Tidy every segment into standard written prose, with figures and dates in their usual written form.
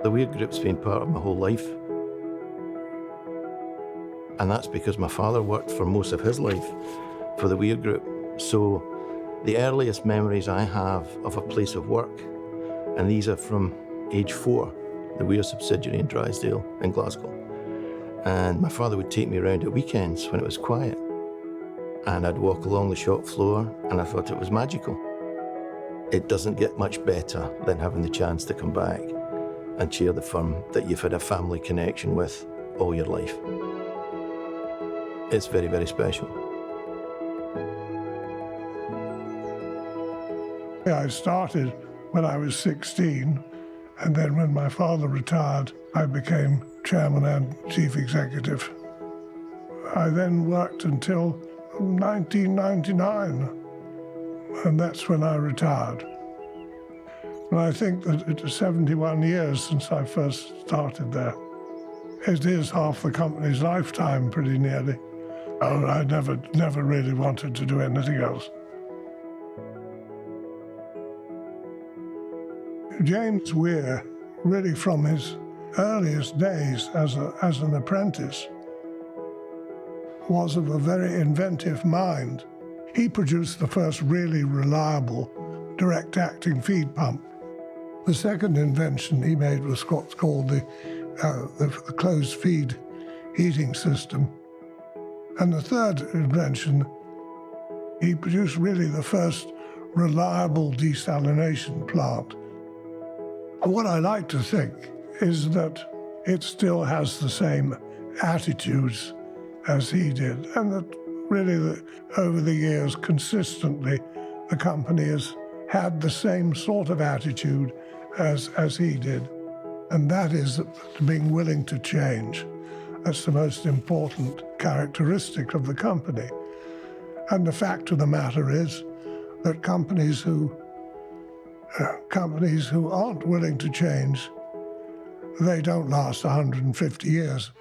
The Weir Group's been part of my whole life. And that's because my father worked for most of his life for the Weir Group. So the earliest memories I have of a place of work, and these are from age 4, the Weir subsidiary in Drysdale in Glasgow. And my father would take me around at weekends when it was quiet. And I'd walk along the shop floor and I thought it was magical. It doesn't get much better than having the chance to come back and chair the firm that you've had a family connection with all your life. It's very, very special. I started when I was 16, and then when my father retired, I became chairman and chief executive. I then worked until 1999, and that's when I retired. And I think that it's 71 years since I first started there. It is half the company's lifetime, pretty nearly. I never really wanted to do anything else. James Weir, really from his earliest days as an apprentice, was of a very inventive mind. He produced the first really reliable direct-acting feed pump. The second invention he made was what's called the closed feed heating system. And the third invention, he produced really the first reliable desalination plant. What I like to think is that it still has the same attitudes as he did, and that really over the years, consistently, the company has had the same sort of attitude as he did. And that is being willing to change. That's the most important characteristic of the company. And the fact of the matter is that companies who aren't willing to change, they don't last 150 years.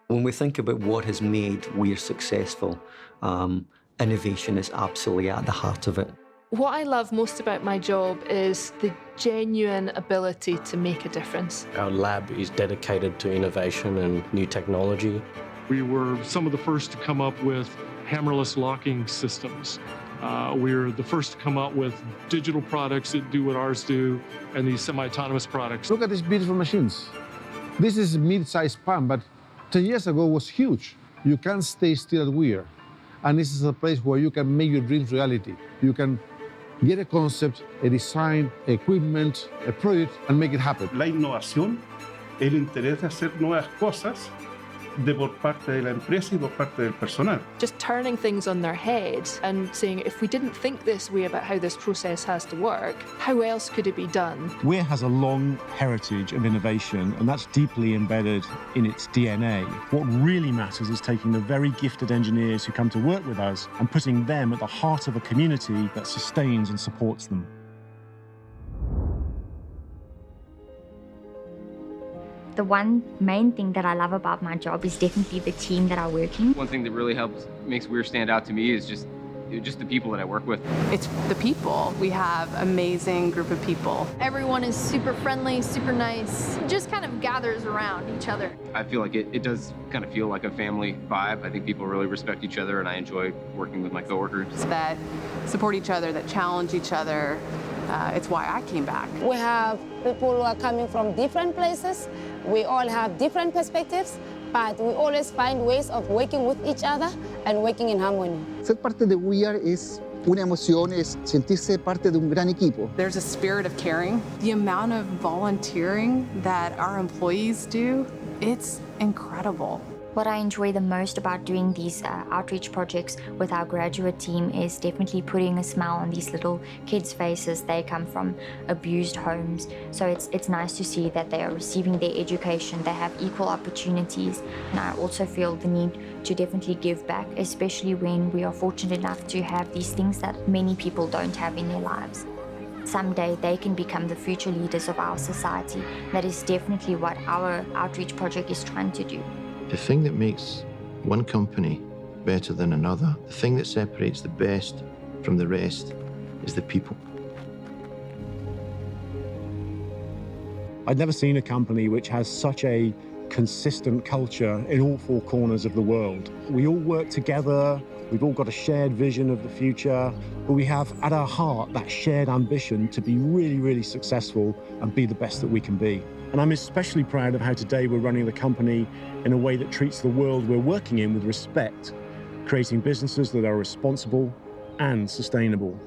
When we think about what has made Weir successful, innovation is absolutely at the heart of it. What I love most about my job is the genuine ability to make a difference. Our lab is dedicated to innovation and new technology. We were some of the first to come up with hammerless locking systems. We're the first to come out with digital products that do what ours do, and these semi-autonomous products. Look at these beautiful machines. This is a mid-sized pump, but 10 years ago was huge. You can't stay still at Weir. And this is a place where you can make your dreams reality. You can get a concept, a design, equipment, a project, and make it happen. La innovación, el interés de hacer nuevas cosas por parte de la empresa y por parte del personal. Just turning things on their head and saying, if we didn't think this way about how this process has to work, how else could it be done? Weir has a long heritage of innovation, and that's deeply embedded in its DNA. What really matters is taking the very gifted engineers who come to work with us and putting them at the heart of a community that sustains and supports them. The one main thing that I love about my job is definitely the team that I work in. One thing that really makes Weir stand out to me is just the people that I work with. It's the people. We have an amazing group of people. Everyone is super friendly, super nice. It just kind of gathers around each other. I feel like it does kind of feel like a family vibe. I think people really respect each other, and I enjoy working with my coworkers. That support each other, that challenge each other. It's why I came back. We have people who are coming from different places. We all have different perspectives, but we always find ways of working with each other and working in harmony. Ser parte de Weir es una emoción, es sentirse parte de un gran equipo. There's a spirit of caring. The amount of volunteering that our employees do, it's incredible. What I enjoy the most about doing these outreach projects with our graduate team is definitely putting a smile on these little kids' faces. They come from abused homes, so it's nice to see that they are receiving their education, they have equal opportunities, and I also feel the need to definitely give back, especially when we are fortunate enough to have these things that many people don't have in their lives. Someday they can become the future leaders of our society. That is definitely what our outreach project is trying to do. The thing that makes one company better than another, the thing that separates the best from the rest, is the people. I'd never seen a company which has such a consistent culture in all four corners of the world. We all work together, we've all got a shared vision of the future, but we have at our heart that shared ambition to be really, really successful and be the best that we can be. And I'm especially proud of how today we're running the company in a way that treats the world we're working in with respect, creating businesses that are responsible and sustainable.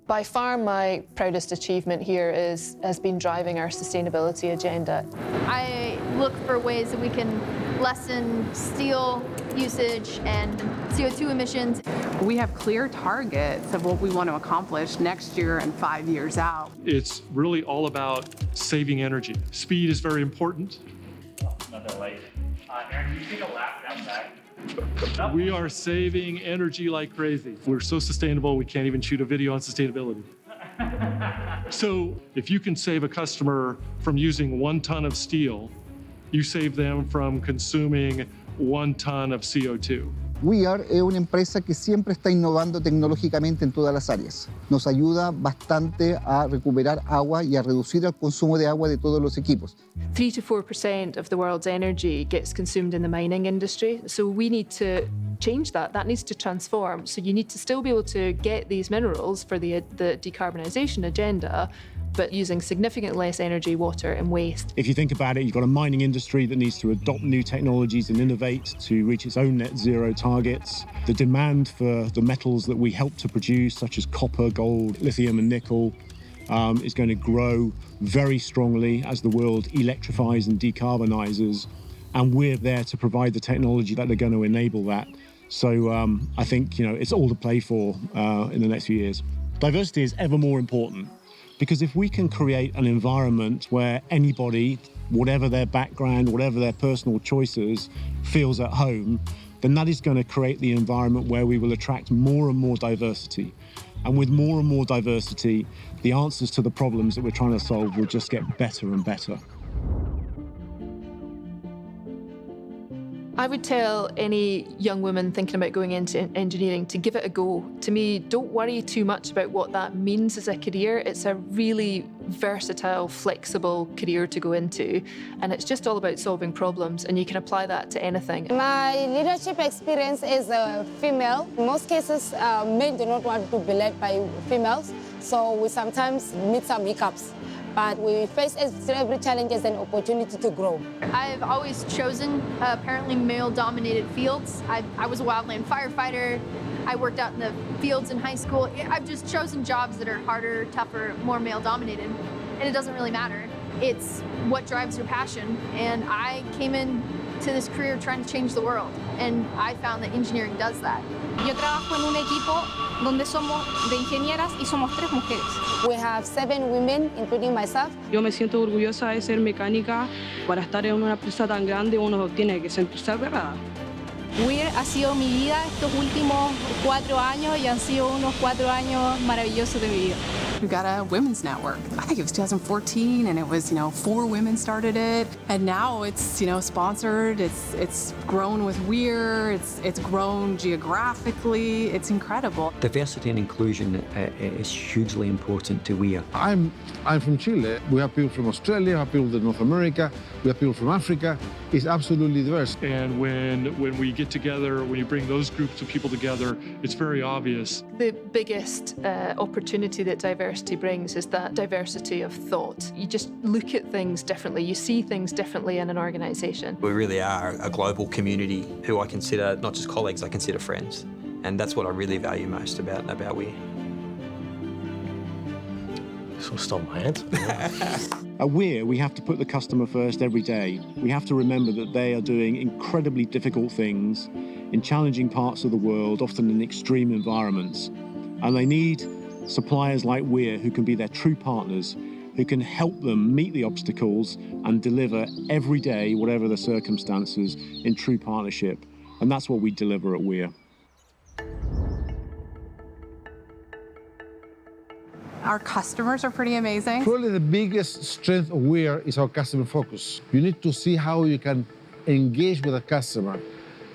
By far, my proudest achievement here has been driving our sustainability agenda. I look for ways that we can lessen steel usage and CO2 emissions. We have clear targets of what we want to accomplish next year and 5 years out. It's really all about saving energy. Speed is very important. Another light. Aaron, can you take a lap outside? We are saving energy like crazy. We're so sustainable, we can't even shoot a video on sustainability. So if you can save a customer from using 1 ton of steel, you save them from consuming 1 ton of CO2. Weir es una empresa que siempre está innovando tecnológicamente en todas las áreas. Nos ayuda bastante a recuperar agua y a reducir el consumo de agua de todos los equipos. 3 to 4% of the world's energy gets consumed in the mining industry, so we need to change that. That needs to transform. So you need to still be able to get these minerals for the decarbonisation agenda, but using significantly less energy, water and waste. If you think about it, you've got a mining industry that needs to adopt new technologies and innovate to reach its own net zero targets. The demand for the metals that we help to produce, such as copper, gold, lithium and nickel, is going to grow very strongly as the world electrifies and decarbonizes. And we're there to provide the technology that are going to enable that. So I think, it's all to play for in the next few years. Diversity is ever more important. Because if we can create an environment where anybody, whatever their background, whatever their personal choices, feels at home, then that is going to create the environment where we will attract more and more diversity. And with more and more diversity, the answers to the problems that we're trying to solve will just get better and better. I would tell any young woman thinking about going into engineering to give it a go. To me, don't worry too much about what that means as a career. It's a really versatile, flexible career to go into, and it's just all about solving problems, and you can apply that to anything. My leadership experience is female. In most cases, men do not want to be led by females, so we sometimes meet some hiccups. But we face every challenges and opportunity to grow. I've always chosen apparently male-dominated fields. I was a wildland firefighter. I worked out in the fields in high school. I've just chosen jobs that are harder, tougher, more male-dominated, and it doesn't really matter. It's what drives your passion, and I came into this career trying to change the world, and I found that engineering does that. Yo trabajo en un equipo donde somos de ingenieras y somos 3 mujeres. We have 7 women, including myself. Yo me siento orgullosa de ser mecánica. Para estar en una empresa tan grande uno tiene que sentirse agarrada. Weir ha sido mi vida estos últimos 4 años y han sido unos 4 años maravillosos de mi vida. We've got a women's network. I think it was 2014, and it was, 4 women started it, and now it's, sponsored. It's grown with Weir. It's grown geographically. It's incredible. Diversity and inclusion is hugely important to Weir. I'm from Chile. We have people from Australia, we have people from North America, we have people from Africa. It's absolutely diverse. And when we get together, when you bring those groups of people together, it's very obvious. The biggest opportunity that diversity brings is that diversity of thought. You just look at things differently. You see things differently in an organisation. We really are a global community who I consider not just colleagues, I consider friends. And that's what I really value most about Weir. This will stop my answer. At Weir, we have to put the customer first every day. We have to remember that they are doing incredibly difficult things in challenging parts of the world, often in extreme environments. And they need suppliers like Weir who can be their true partners, who can help them meet the obstacles and deliver every day, whatever the circumstances, in true partnership. And that's what we deliver at Weir. Our customers are pretty amazing. Probably the biggest strength of Weir is our customer focus. You need to see how you can engage with a customer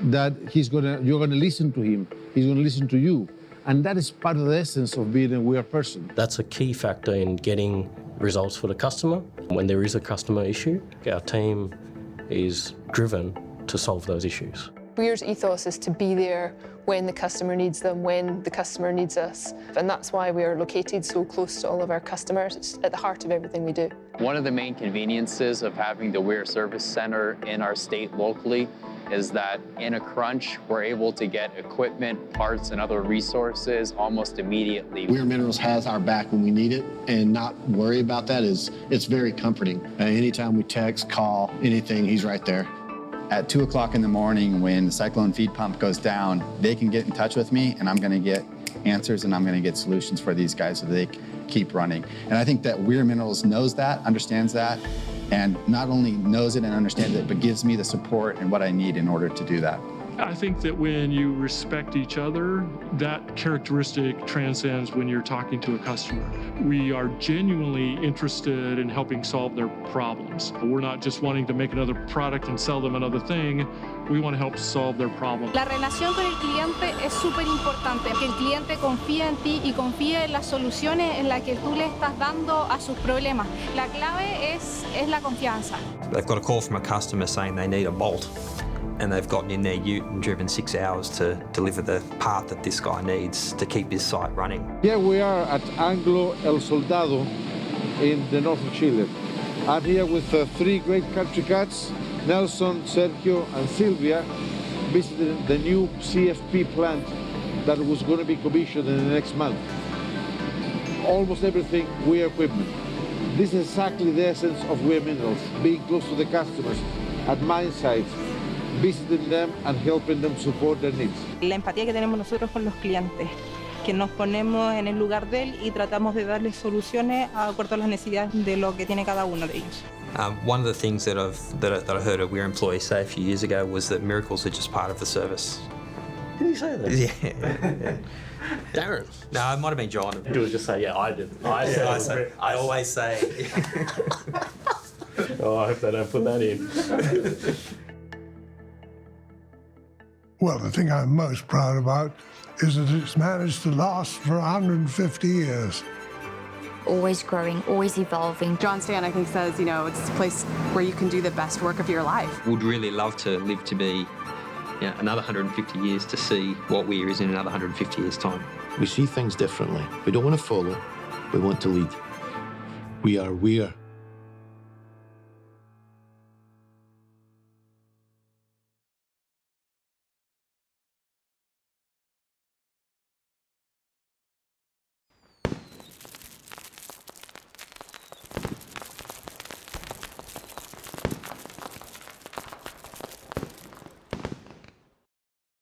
that you're gonna listen to him, he's gonna listen to you. And that is part of the essence of being a Weir person. That's a key factor in getting results for the customer. When there is a customer issue, our team is driven to solve those issues. Weir's ethos is to be there when the customer needs them, when the customer needs us. And that's why we are located so close to all of our customers. It's at the heart of everything we do. One of the main conveniences of having the Weir Service Center in our state locally is that in a crunch, we're able to get equipment, parts, and other resources almost immediately. Weir Minerals has our back when we need it, and not worry about that it's very comforting. Anytime we text, call, anything, he's right there. At 2 o'clock in the morning when the cyclone feed pump goes down, they can get in touch with me and I'm gonna get answers and I'm gonna get solutions for these guys so they keep running. And I think that Weir Minerals knows that, understands that, and not only knows it and understands it, but gives me the support and what I need in order to do that. I think that when you respect each other, that characteristic transcends when you're talking to a customer. We are genuinely interested in helping solve their problems. We're not just wanting to make another product and sell them another thing. We want to help solve their problem. La relación con el cliente es súper importante, que el cliente confíe en ti y confíe en las soluciones en las que tú le estás dando a sus problemas. La clave es la confianza. They've got a call from a customer saying they need a bolt, and they've gotten in their ute and driven 6 hours to deliver the part that this guy needs to keep his site running. Here we are at Anglo El Soldado in the north of Chile. I'm here with 3 great country cats, Nelson, Sergio, and Silvia, visiting the new CFP plant that was going to be commissioned in the next month. Almost everything Weir equipment. This is exactly the essence of Weir Minerals, being close to the customers at mine sites, visiting them and helping them support their needs. La empatía que tenemos nosotros con los clientes, que nos ponemos en el lugar de él y tratamos de darles soluciones de acuerdo a las necesidades de lo que tiene cada uno de ellos. One of the things that I heard a Weir employee say a few years ago was that miracles are just part of the service. Did he say that? Yeah. Darren? No, it might have been John. He was just say, yeah, I did. I always say. Oh, I hope they don't put that in. Well, the thing I'm most proud about is that it's managed to last for 150 years. Always growing, always evolving. John Stan, I think, says, it's a place where you can do the best work of your life. Would really love to live to be another 150 years to see what Weir is in another 150 years' time. We see things differently. We don't want to follow, we want to lead. We are Weir.